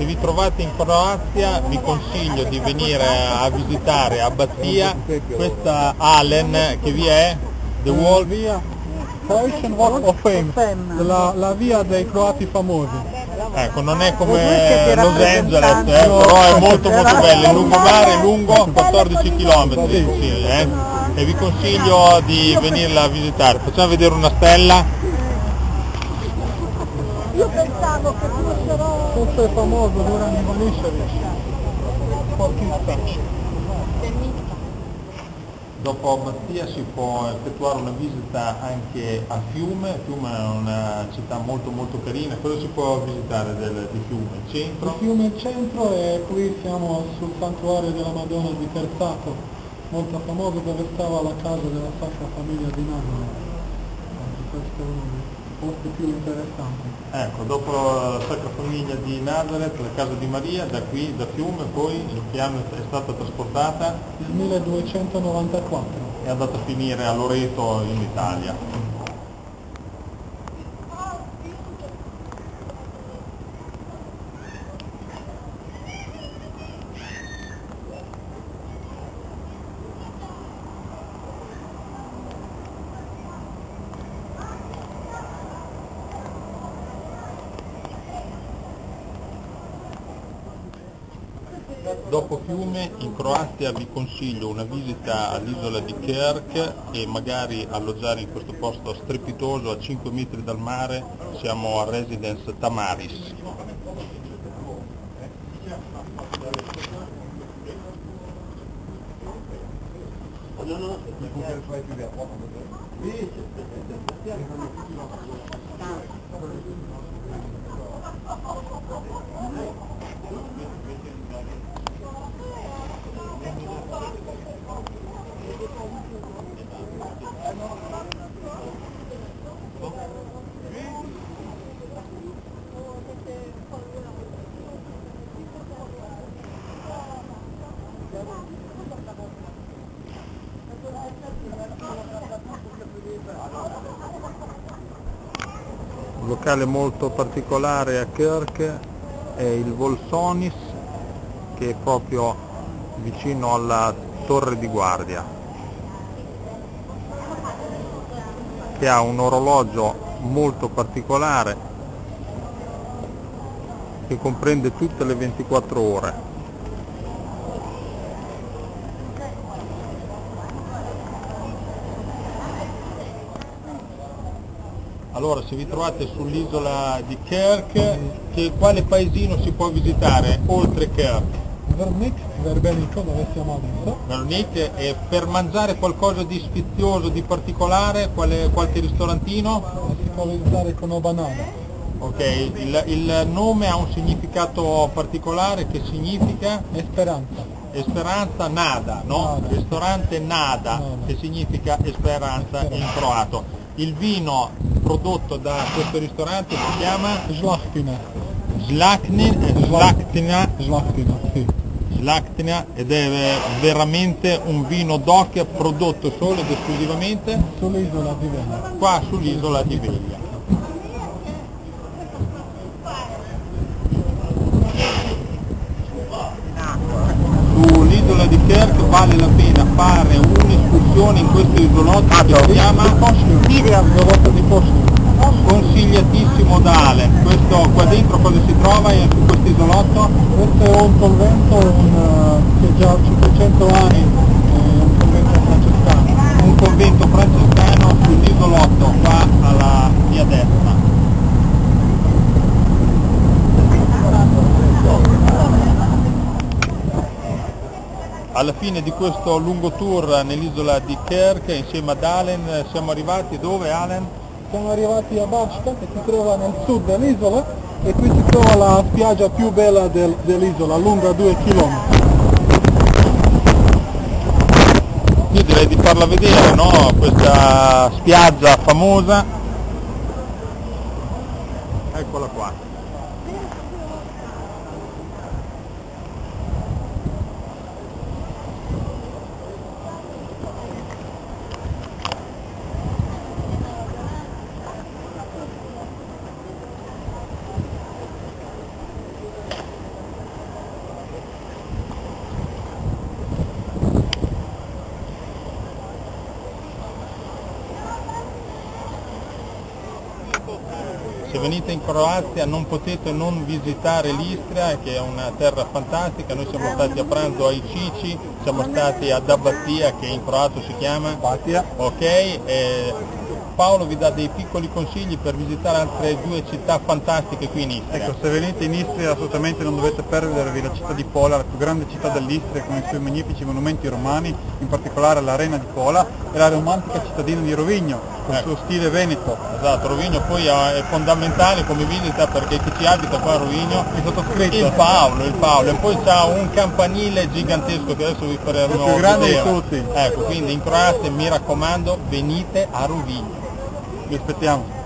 se vi trovate in Croazia vi consiglio di venire a visitare Abbazzia, questa Alen che vi è, The Wall, Croatian Walk of Fame, la via dei croati famosi. ecco, non è come Los Angeles, però è molto bello, il lungomare è lungo 14 km, sì, e vi consiglio di venirla a visitare. Facciamo vedere una stella. Io pensavo che fossero... Questo è famoso, Goran Ivanišević, sportista. Dopo Abbazzia si può effettuare una visita anche a Fiume. Fiume è una città molto carina. Cosa si può visitare di Fiume? Il centro? Di Fiume il centro, e qui siamo sul santuario della Madonna di Terzato, molto famoso, dove stava la casa della Sacra Famiglia di Napoli. Questo è uno dei posti più interessanti. Ecco, dopo la Sacra Famiglia di Nazareth, la casa di Maria, da qui, da Fiume, poi in che anno è stata trasportata? Nel 1294. È andata a finire a Loreto in Italia. Dopo Fiume in Croazia vi consiglio una visita all'isola di Krk e magari alloggiare in questo posto strepitoso a 5 metri dal mare. Siamo a Residence Tamaris. Un locale molto particolare a Krk è il Volsonis, che è proprio vicino alla torre di guardia, che ha un orologio molto particolare che comprende tutte le 24 ore. Allora, se vi trovate sull'isola di Krk, quale paesino si può visitare oltre Krk? Vernik, Verbenico, dove siamo adesso. Vernik, e per mangiare qualcosa di sfizioso, di particolare, qualche ristorantino? Si può visitare con Obanada. Ok, il nome ha un significato particolare, che significa? Speranza. Speranza Nada, no? Nada. Ristorante Nada, che significa speranza in croato. Il vino prodotto da questo ristorante si chiama? Žlahtina. Žlahtina, sì. Žlahtina, ed è veramente un vino DOC prodotto solo ed esclusivamente Sull'isola di Veglia. qua sull'isola di Veglia. Sull'isola di Krk vale la pena fare un'escursione in questo isolotto che si chiama Isolotto di Pošti. Consigliatissimo da Alen. Questo qua dentro cosa si trova su questo isolotto? Questo è un convento che già ha 500 anni, un convento francescano. Un convento francescano sull'isolotto, qua alla mia destra. Alla fine di questo lungo tour nell'isola di Krk insieme ad Alen siamo arrivati dove, Alen? Siamo arrivati a Bačka, che si trova nel sud dell'isola, e qui si trova la spiaggia più bella dell'isola, lunga 2 km. Io direi di farla vedere, no? Questa spiaggia famosa. Eccola qua. se venite in Croazia non potete non visitare l'Istria, che è una terra fantastica. Noi siamo stati a pranzo ai Cici, siamo stati ad Abbatia, che in croato si chiama Batia. ok, Paolo vi dà dei piccoli consigli per visitare altre due città fantastiche qui in Istria. Ecco, se venite in Istria assolutamente non dovete perdervi la città di Pola, la più grande città dell'Istria, con i suoi magnifici monumenti romani, in particolare l'arena di Pola, e la romantica cittadina di Rovigno, con il suo stile veneto. Esatto, Rovigno poi è fondamentale come visita, perché chi ci abita qua a Rovigno, Il sottoscritto. il Paolo, e poi c'ha un campanile gigantesco che adesso vi faremo Il più grande di vedere. tutti. Ecco, quindi in Croazia mi raccomando, venite a Rovigno. Vi aspettiamo.